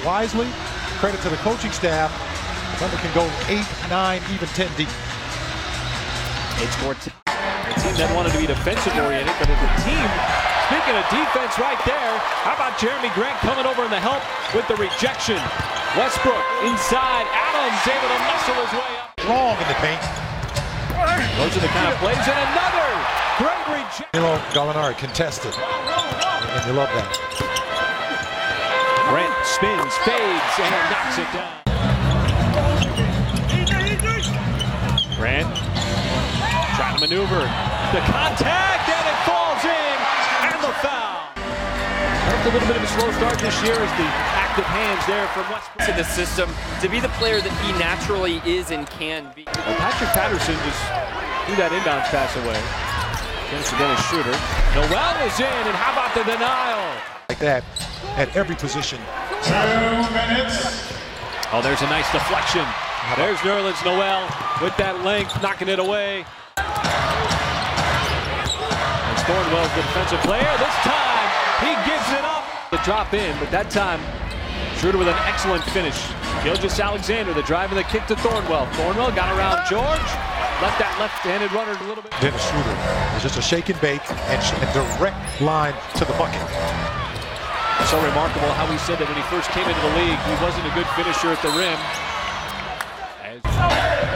wisely. Credit to the coaching staff. Thunder can go 8, 9, even 10 deep. It's more a team that wanted to be defensive oriented, but as a team, speaking of defense right there, how about Jeremy Grant coming over in the help with the rejection? Westbrook inside, Adams able to muscle his way up. Wrong in the paint. Those are the kind of plays, and another great rejection. Gallinari contested, and you love that. Grant spins, fades, and knocks it down. Grant trying to maneuver. The contact, and it falls in, and the foul. That's a little bit of a slow start this year as the active hands there from Westbrook. To the system, to be the player that he naturally is and can be. Well, Patrick Patterson just threw that inbounds pass away. Against again a shooter. Noel is in, and how about the denial? Like that at every position. 2 minutes. Oh, there's a nice deflection. There's Nerlens Noel with that length, knocking it away. And Thornwell's the defensive player. This time, he gives it up. The drop in, but that time, Schroeder with an excellent finish. Gilgeous-Alexander, the drive and the kick to Thornwell. Thornwell got around George. Left that left-handed runner a little bit. Dennis Schroeder is just a shake and bake and direct line to the bucket. So remarkable how he said that when he first came into the league, he wasn't a good finisher at the rim. As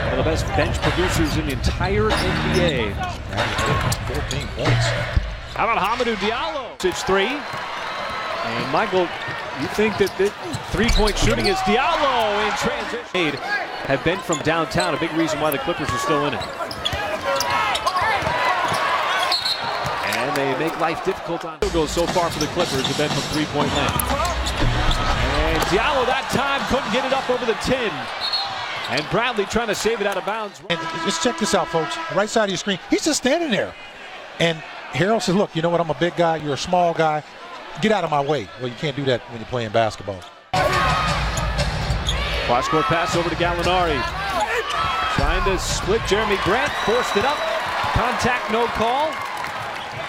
one of the best bench producers in the entire NBA. 14 points. How about Hamidou Diallo? It's 3. And Michael, you think that the three-point shooting is Diallo in transition. Have been from downtown, a big reason why the Clippers are still in it. And they make life difficult on field goals so far for the Clippers have been from three-point land. And Diallo that time couldn't get it up over the 10. And Bradley trying to save it out of bounds. And just check this out, folks. Right side of your screen, he's just standing there. And Harold says, look, you know what, I'm a big guy, you're a small guy. Get out of my way. Well, you can't do that when you're playing basketball. Cross-court pass over to Gallinari. Trying to split Jeremy Grant, forced it up. Contact, no call.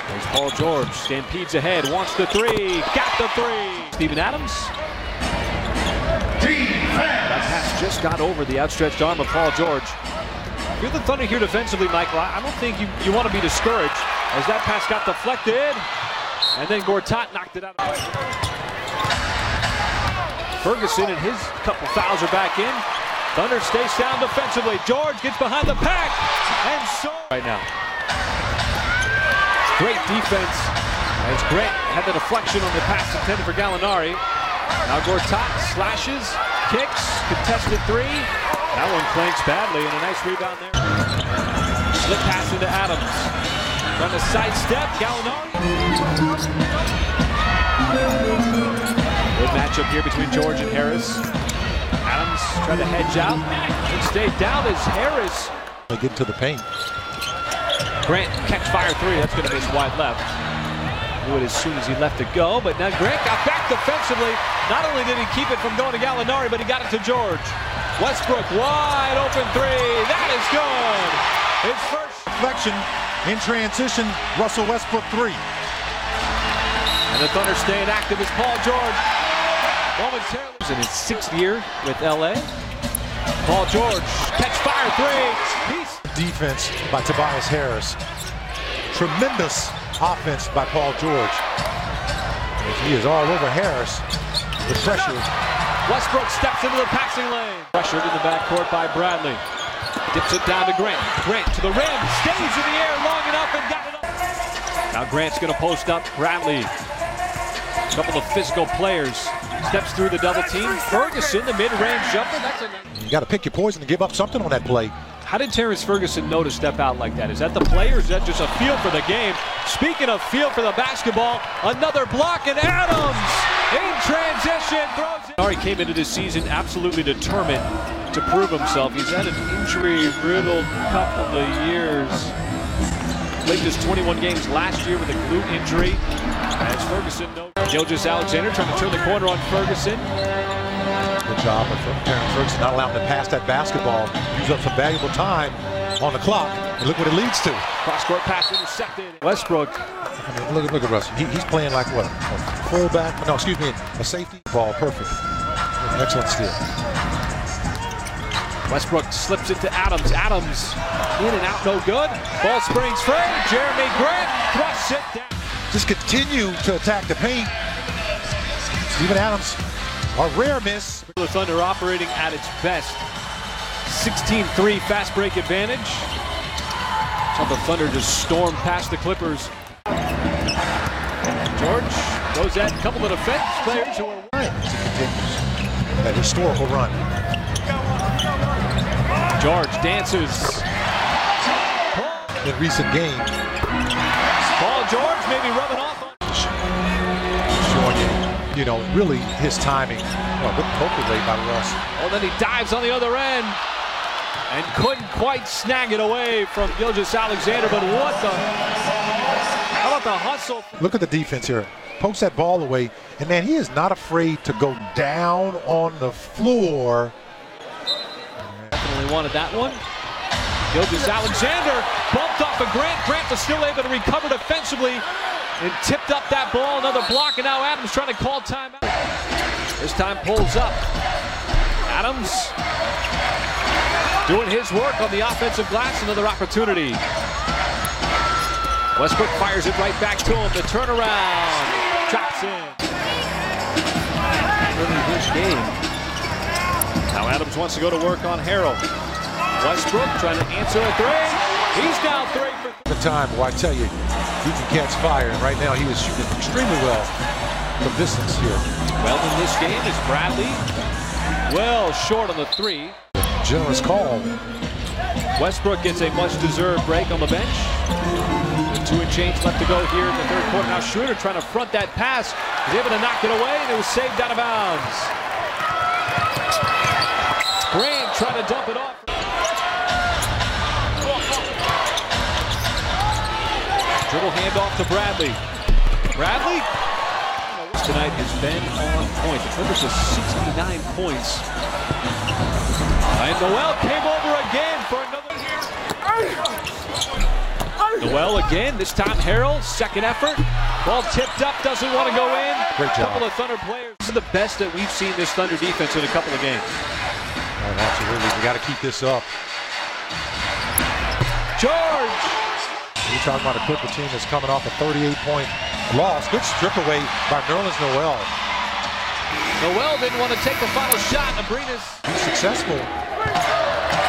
There's Paul George, stampedes ahead, wants the 3, got the 3. Steven Adams. That pass just got over the outstretched arm of Paul George. If you're the Thunder here defensively, Michael, I don't think you want to be discouraged as that pass got deflected. And then Gortat knocked it out. Ferguson and his couple fouls are back in. Thunder stays down defensively. George gets behind the pack and so right now. Great defense as Grant had the deflection on the pass intended for Gallinari. Now Gortat slashes, kicks, contested 3. That one clanks badly and a nice rebound there. Slip pass into Adams. Trying to sidestep, Gallinari. Good matchup here between George and Harris. Adams tried to hedge out. Should stay down as Harris. They get to the paint. Grant catch fire 3. That's going to miss wide left. Knew it as soon as he left to go, but now Grant got back defensively. Not only did he keep it from going to Gallinari, but he got it to George. Westbrook wide open 3. That is good. His first Deflection in transition. Russell Westbrook 3. And the Thunder staying active as Paul George momentarily in his 6th year with LA. Paul George catch fire 3. Defense by Tobias Harris. Tremendous offense by Paul George. As he is all over Harris with pressure. Westbrook steps into the passing lane. Pressured in the backcourt by Bradley. Dips it down to Grant. Grant to the rim. Stays in the air long enough and got it up. Now Grant's going to post up Bradley. A couple of physical players. Steps through the double team. Ferguson, the mid-range jumper. You got to pick your poison and give up something on that play. How did Terrence Ferguson know to step out like that? Is that the play or is that just a feel for the game? Speaking of feel for the basketball, another block and Adams in transition throws it. He came into this season absolutely determined to prove himself. He's had an injury-riddled couple of years. Played just 21 games last year with a glute injury. As Ferguson knows, Gilgeous-Alexander trying to turn the corner on Ferguson. Good job of Terrence Ferguson not allowing him to pass that basketball. Use up some valuable time on the clock. And look what it leads to. Cross-court pass intercepted. Westbrook. I mean, look at Russell. He's playing like what? A fullback? No, excuse me, a safety. Ball perfect. Excellent steal. Westbrook slips it to Adams. Adams in and out, no good. Ball springs free. Jeremy Grant thrusts it down. Just continue to attack the paint. Steven Adams, a rare miss. The Thunder operating at its best. 16-3 fast break advantage. So the Thunder just stormed past the Clippers. George goes at a couple of defense players who are As he continues that historical run. George dances. In recent game, Paul George maybe rubbing off on. showing you know, really his timing. Well, good poker play by Russ. Oh, then he dives on the other end and couldn't quite snag it away from Gilgeous-Alexander. But what the? How about the hustle? Look at the defense here. Pokes that ball away, and man, he is not afraid to go down on the floor. Definitely wanted that one. Gilgeous-Alexander bumped off of Grant. Grant was still able to recover defensively and tipped up that ball. Another block, and now Adams trying to call timeout. This time pulls up. Adams doing his work on the offensive glass. Another opportunity. Westbrook fires it right back to him. The turnaround drops in. Early this game. Now Adams wants to go to work on Harrell. Westbrook trying to answer a three. He's down three for The time, well, I tell you, he can catch fire, and right now he is shooting extremely well from distance here. Well in this game is Bradley. Well short on the three. Generous call. Westbrook gets a much-deserved break on the bench. With 2 and change left to go here in the third quarter. Now Schroeder trying to front that pass. He's able to knock it away, and it was saved out of bounds. Grant trying to dump it off. Dribble handoff to Bradley. Bradley tonight has been on point. The Clippers with 69 points. And Noel came over again for another. Noel again, this time Harrell, second effort. Ball tipped up, doesn't want to go in. Great job. Couple of Thunder players. This is the best that we've seen this Thunder defense in a couple of games. Oh, absolutely, we got to keep this up. George! You're talking about a Clipper team that's coming off a 38-point loss. Good strip away by Nerlens Noel. Noel didn't want to take the final shot. Abrinas. He's successful.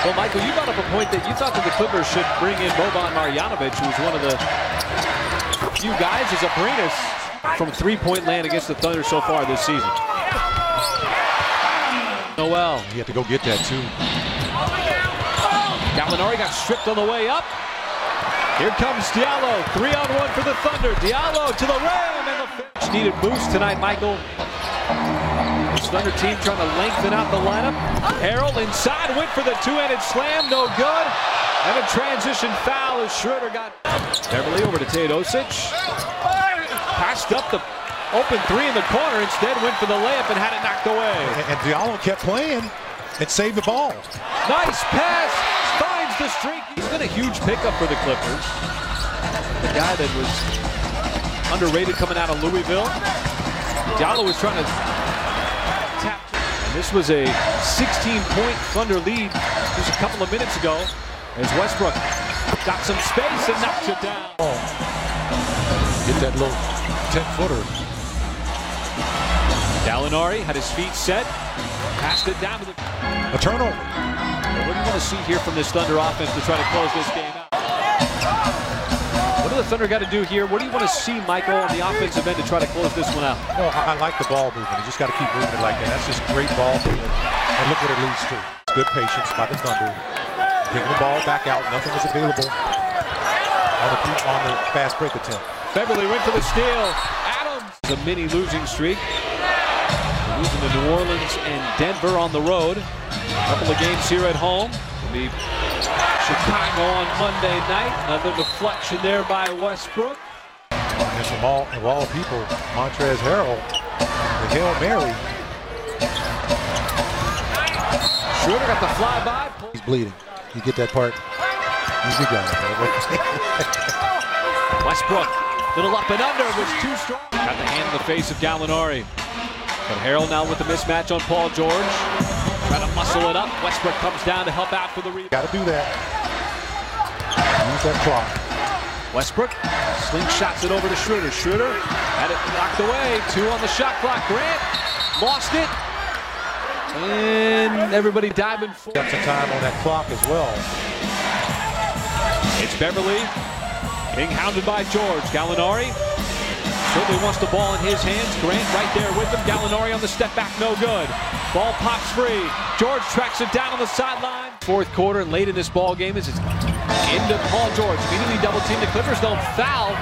Well, Michael, you brought up a point that you thought that the Clippers should bring in Boban Marjanovic, who's one of the few guys as Abrinas from three-point land against the Thunder so far this season. Noel. He had to go get that, too. Gallinari got stripped on the way up. Here comes Diallo, 3-on-1 for the Thunder. Diallo to the rim, and the finish needed boost tonight, Michael. This Thunder team trying to lengthen out the lineup. Harrell inside, went for the two-handed slam, no good. And a transition foul as Schroeder got Beverly over to Teodosic. Passed up the open three in the corner, instead went for the layup and had it knocked away. And Diallo kept playing and saved the ball. Nice pass, finds the streak. He's been a huge pickup for the Clippers. The guy that was underrated coming out of Louisville. Diallo was trying to tap. And this was a 16-point Thunder lead just a couple of minutes ago as Westbrook got some space and knocked it down. Get that little 10-footer. Gallinari had his feet set, passed it down to the... A turnover. What do you want to see here from this Thunder offense to try to close this game out? What do the Thunder got to do here? What do you want to see, Michael, on the offensive end to try to close this one out? Well, I like the ball movement. You just got to keep moving it like that. That's just great ball movement. And look what it leads to. Good patience by the Thunder. Taking the ball back out. Nothing is available on the fast break attempt. Beverly went for the steal. Adams. A mini losing streak. They're losing to New Orleans and Denver on the road. A couple of games here at home. It'll be Chicago on Monday night. Another deflection there by Westbrook. And from all people, Montrezl Harrell, the Hail Mary. Schroeder got the flyby. He's bleeding. You get that part? Easy going. Westbrook, little up and under, was too strong. Got the hand in the face of Gallinari. But Harrell now with the mismatch on Paul George. Trying to muscle it up. Westbrook comes down to help out for the rebound. Got to do that. Use that clock. Westbrook slingshots it over to Schroeder. Schroeder had it knocked away. 2 on the shot clock. Grant lost it. And everybody diving for Got some time on that clock as well. It's Beverly being hounded by George. Gallinari certainly wants the ball in his hands. Grant right there with him. Gallinari on the step back, no good. Ball pops free. George tracks it down on the sideline. Fourth quarter and late in this ball game as it's into Paul George. Immediately double team. The Clippers don't foul.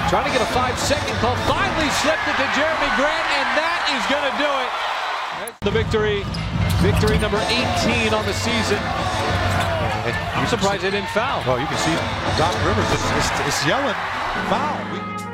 Trying to get a 5-second call. Finally slipped it to Jeremy Grant, and that is going to do it. The victory. Victory number 18 on the season. I'm surprised they didn't foul. Well, you can see Doc Rivers is yelling foul.